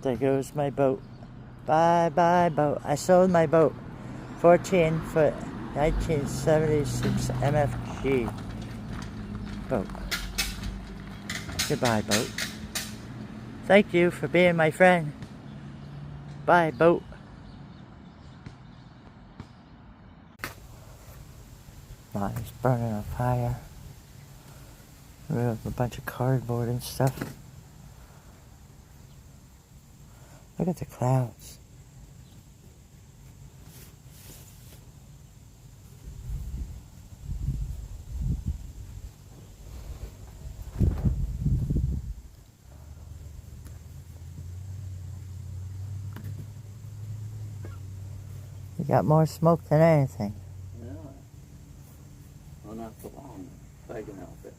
There goes my boat. Bye bye boat. I sold my boat. 14-foot 1976 MFG boat. Goodbye boat. Thank you for being my friend. Bye boat. Mom's burning a fire. We have a bunch of cardboard and stuff. Look at the clouds. You got more smoke than anything. Yeah. Well, not for long. If I can help it.